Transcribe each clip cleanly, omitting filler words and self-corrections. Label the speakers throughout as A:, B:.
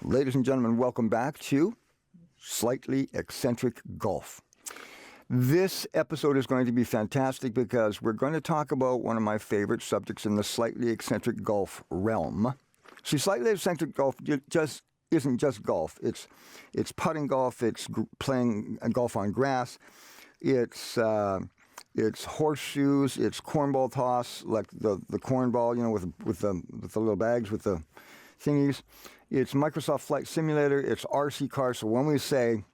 A: Ladies and gentlemen, welcome back to Slightly Eccentric Golf. This episode is going to be fantastic because we're going to talk about one of my favorite subjects in the slightly eccentric golf realm. See, slightly eccentric golf just isn't just golf. It's putting golf. It's playing golf on grass. It's horseshoes. It's cornball toss, like the cornball, you know, with the little bags with the thingies. It's Microsoft Flight Simulator. It's RC cars. So when we say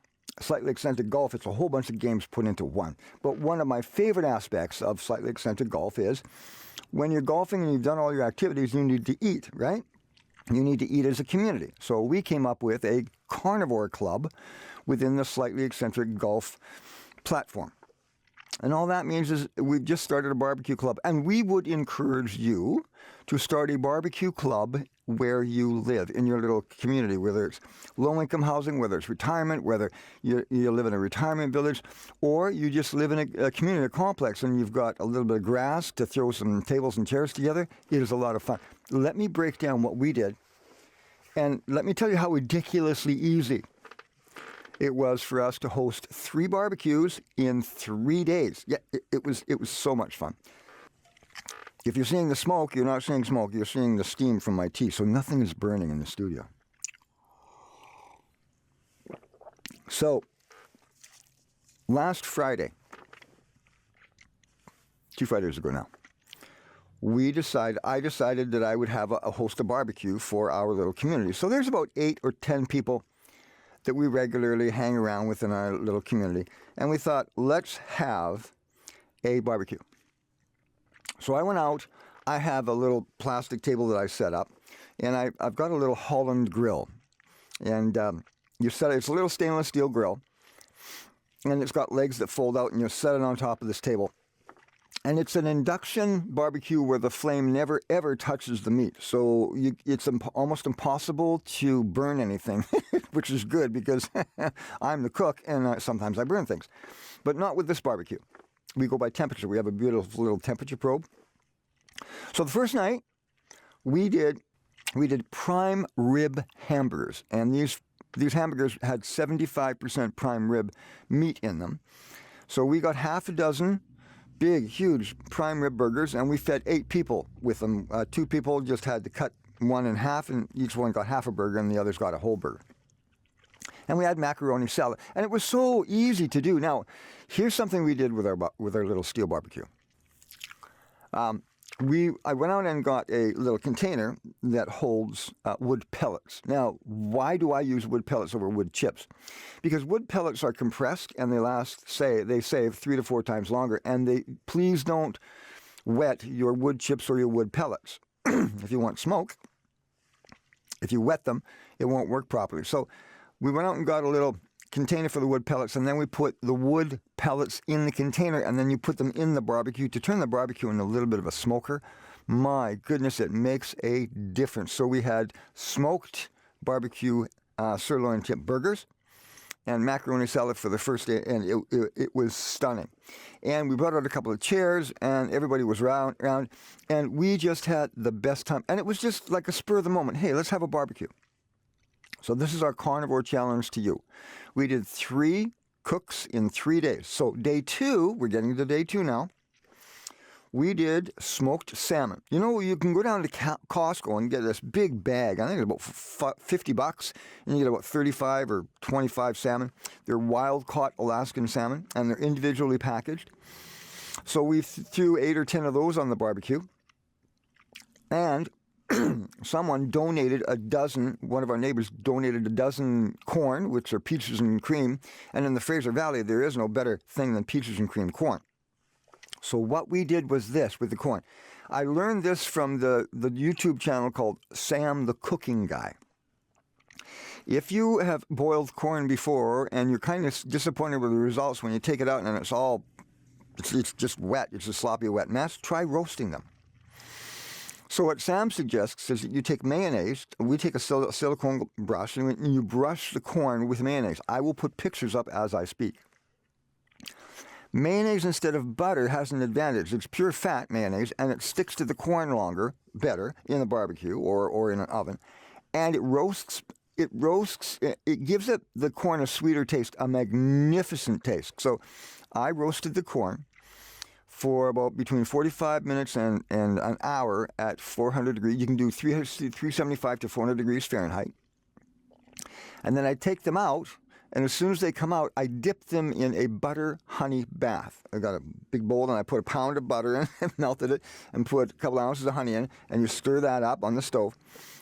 A: slightly eccentric golf, it's a whole bunch of games put into one. But one of my favorite aspects of slightly eccentric golf is when you're golfing and you've done all your activities, you need to eat, right? You need to eat as a community. So we came up with a carnivore club within the slightly eccentric golf platform. And all that means is we've just started a barbecue club. And we would encourage you to start a barbecue club where you live, in your little community, whether it's low-income housing, whether it's retirement, whether you live in a retirement village, or you just live in a community, a complex, and you've got a little bit of grass to throw some tables and chairs together. It is a lot of fun. Let me break down what we did, and let me tell you how ridiculously easy it was for us to host 3 barbecues in 3 days. Yeah, it was so much fun. If you're seeing the smoke, you're not seeing smoke. You're seeing the steam from my tea, so nothing is burning in the studio. So, last Friday, 2 Fridays ago now, I decided that I would have host a barbecue for our little community. So there's about 8 or 10 people that we regularly hang around with in our little community. And we thought, let's have a barbecue. So I went out. I have a little plastic table that I set up. And I've got a little Holland grill. And it's a little stainless steel grill. And it's got legs that fold out, and you set it on top of this table. And it's an induction barbecue where the flame never, ever touches the meat. So it's almost impossible to burn anything, which is good because I'm the cook and sometimes I burn things. But not with this barbecue. We go by temperature. We have a beautiful little temperature probe. So the first night, we did prime rib hamburgers. And these hamburgers had 75% prime rib meat in them. So we got half a dozen big, huge prime rib burgers, and we fed 8 people with them. 2 people just had to cut one in half, and each one got half a burger, and the others got a whole burger. And we had macaroni salad, and it was so easy to do. Now, here's something we did with our little steel barbecue. I went out and got a little container that holds wood pellets. Now, why do I use wood pellets over wood chips? Because wood pellets are compressed and they save 3 to 4 times longer. And please don't wet your wood chips or your wood pellets. If you want smoke, if you wet them, it won't work properly. So we went out and got a little container for the wood pellets, and then we put the wood pellets in the container, and then you put them in the barbecue to turn the barbecue into a little bit of a smoker. My goodness, it makes a difference. So we had smoked barbecue sirloin tip burgers and macaroni salad for the first day, and it was stunning. And we brought out a couple of chairs, and everybody was around, and we just had the best time. And it was just like a spur of the moment. Hey, let's have a barbecue. So this is our carnivore challenge to you. We did 3 cooks in 3 days. So day 2, we're getting to day 2 now. We did smoked salmon. You know, you can go down to Costco and get this big bag. I think it's about $50, and you get about 35 or 25 salmon. They're wild-caught Alaskan salmon, and they're individually packaged. So we threw 8 or 10 of those on the barbecue. And someone donated one of our neighbors donated a dozen corn, which are peaches and cream. And in the Fraser Valley, there is no better thing than peaches and cream corn. So what we did was this with the corn. I learned this from the YouTube channel called Sam the Cooking Guy. If you have boiled corn before and you're kind of disappointed with the results when you take it out and it's just wet, it's a sloppy wet mess, try roasting them. So what Sam suggests is that you take mayonnaise, we take a silicone brush, and you brush the corn with mayonnaise. I will put pictures up as I speak. Mayonnaise instead of butter has an advantage. It's pure fat mayonnaise, and it sticks to the corn better in the barbecue or in an oven. And it roasts it roasts, it gives it the corn a sweeter taste, a magnificent taste. So I roasted the corn for about between 45 minutes and an hour at 400 degrees. You can do 375 to 400 degrees Fahrenheit. And then I take them out, and as soon as they come out, I dip them in a butter honey bath. I got a big bowl, and I put a pound of butter in and melted it, and put a couple ounces of honey in, and you stir that up on the stove,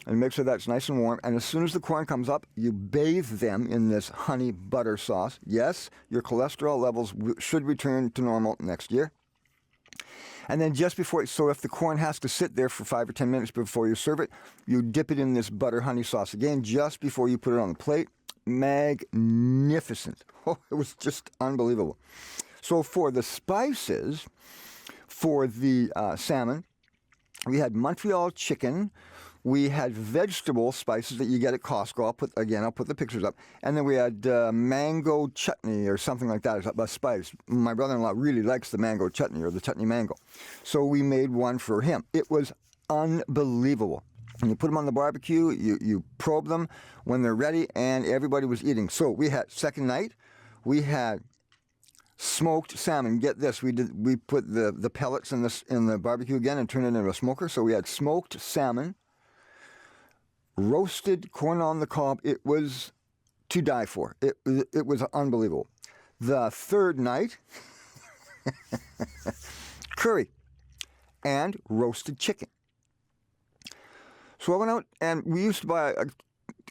A: and make sure that's nice and warm. And as soon as the corn comes up, you bathe them in this honey butter sauce. Yes, your cholesterol levels should return to normal next year. And then just before, so if the corn has to sit there for 5 or 10 minutes before you serve it, you dip it in this butter honey sauce again just before you put it on the plate. Magnificent. Oh, it was just unbelievable. So for the spices, for the salmon, we had Montreal chicken. We had vegetable spices that you get at Costco. I'll put the pictures up. And then we had mango chutney or something like that, a spice. My brother-in-law really likes the mango chutney or the chutney mango. So we made one for him. It was unbelievable. And you put them on the barbecue, you probe them when they're ready, and everybody was eating. So we had, second night, we had smoked salmon. Get this, we put the pellets in the barbecue again and turned it into a smoker. So we had smoked salmon, roasted corn on the cob. It was to die for. It was unbelievable. The third night, curry and roasted chicken. So I went out, and we used to buy a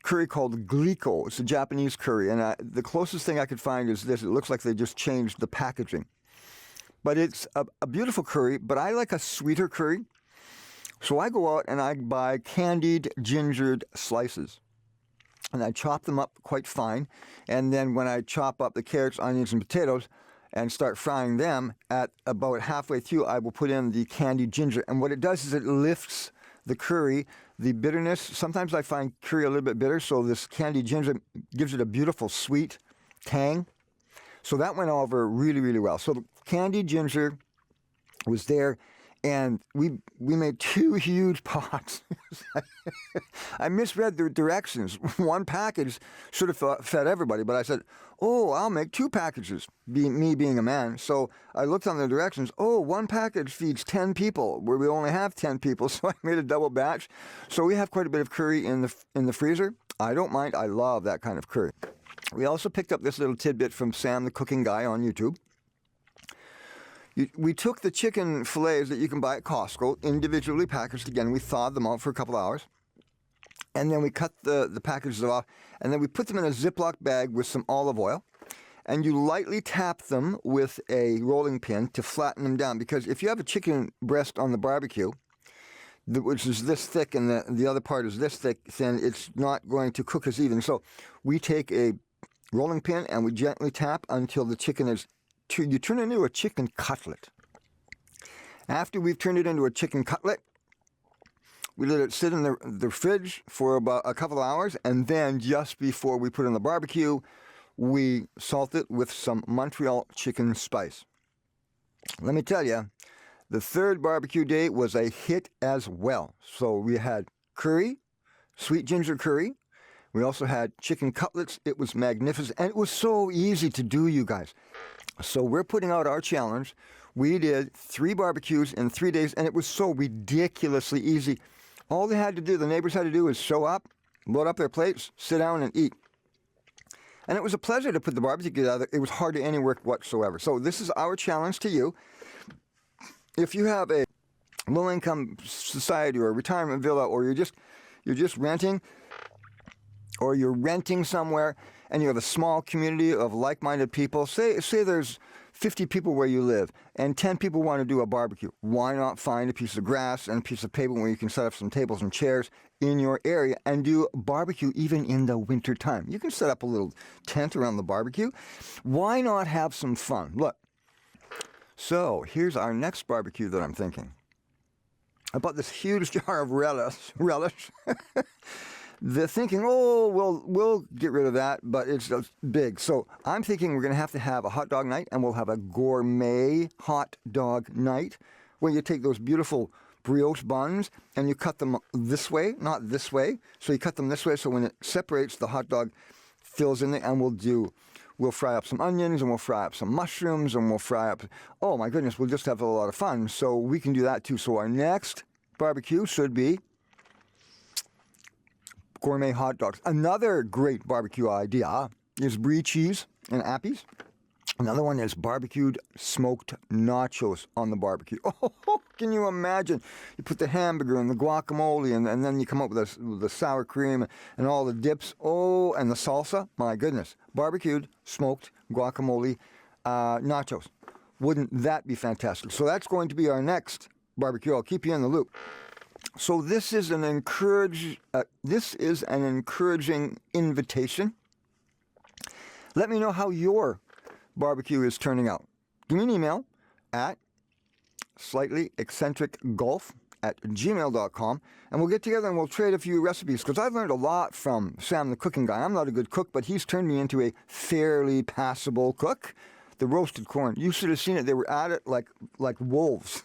A: curry called Glico. It's a Japanese curry, and the closest thing I could find is this. It looks like they just changed the packaging. But it's a beautiful curry, but I like a sweeter curry. So I go out and I buy candied gingered slices. And I chop them up quite fine. And then when I chop up the carrots, onions, and potatoes and start frying them, at about halfway through, I will put in the candied ginger. And what it does is it lifts the curry, the bitterness. Sometimes I find curry a little bit bitter, so this candied ginger gives it a beautiful sweet tang. So that went over really, really well. So the candied ginger was there, and we made 2 huge pots. I misread the directions. One package should have fed everybody, but I said, oh, I'll make 2 packages, me being a man. So I looked on the directions. Oh, 1 package feeds 10 people, where we only have 10 people, so I made a double batch. So we have quite a bit of curry in the freezer. I don't mind. I love that kind of curry. We also picked up this little tidbit from Sam, the cooking guy on YouTube. We took the chicken fillets that you can buy at Costco, individually packaged again. We thawed them out for a couple hours. And then we cut the packages off. And then we put them in a Ziploc bag with some olive oil. And you lightly tap them with a rolling pin to flatten them down. Because if you have a chicken breast on the barbecue, which is this thick and the other part is this thick, then it's not going to cook as even. So we take a rolling pin and we gently tap until the chicken is... You turn it into a chicken cutlet. After we've turned it into a chicken cutlet, we let it sit in the fridge for about a couple of hours, and then just before we put it on the barbecue, we salt it with some Montreal chicken spice. Let me tell you, the third barbecue day was a hit as well. So we had curry, sweet ginger curry. We also had chicken cutlets. It was magnificent, and it was so easy to do, you guys. So we're putting out our challenge. We did 3 barbecues in 3 days, and it was so ridiculously easy. All they had to do, the neighbors had to do, was show up, load up their plates, sit down, and eat. And it was a pleasure to put the barbecue together. It was hardly any work whatsoever. So this is our challenge to you. If you have a low-income society or a retirement villa, or you're just renting, or you're renting somewhere, and you have a small community of like-minded people, say there's 50 people where you live, and 10 people want to do a barbecue. Why not find a piece of grass and a piece of paper where you can set up some tables and chairs in your area and do barbecue even in the winter time? You can set up a little tent around the barbecue. Why not have some fun? Look, so here's our next barbecue that I'm thinking. I bought this huge jar of relish. They're thinking, oh, we'll get rid of that, but it's big. So I'm thinking we're going to have a hot dog night, and we'll have a gourmet hot dog night where you take those beautiful brioche buns, and you cut them this way, not this way. So you cut them this way, so when it separates, the hot dog fills in there, and we'll fry up some onions, and we'll fry up some mushrooms, and we'll fry up, oh my goodness, we'll just have a lot of fun. So we can do that too. So our next barbecue should be gourmet hot dogs. Another great barbecue idea is brie cheese and appies. Another one is barbecued smoked nachos on the barbecue. Oh, can you imagine? You put the hamburger and the guacamole, and then you come up with the sour cream and all the dips. Oh, and the salsa. My goodness. Barbecued smoked guacamole nachos. Wouldn't that be fantastic? So that's going to be our next barbecue. I'll keep you in the loop. So this is an encouraging invitation. Let me know how your barbecue is turning out. Give me an email at slightlyeccentricgolf@gmail.com, and we'll get together and we'll trade a few recipes, because I've learned a lot from Sam, the cooking guy. I'm not a good cook, but he's turned me into a fairly passable cook. The roasted corn, you should have seen it. They were at it like wolves.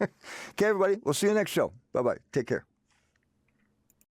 A: Okay, everybody, we'll see you next show. Bye-bye. Take care.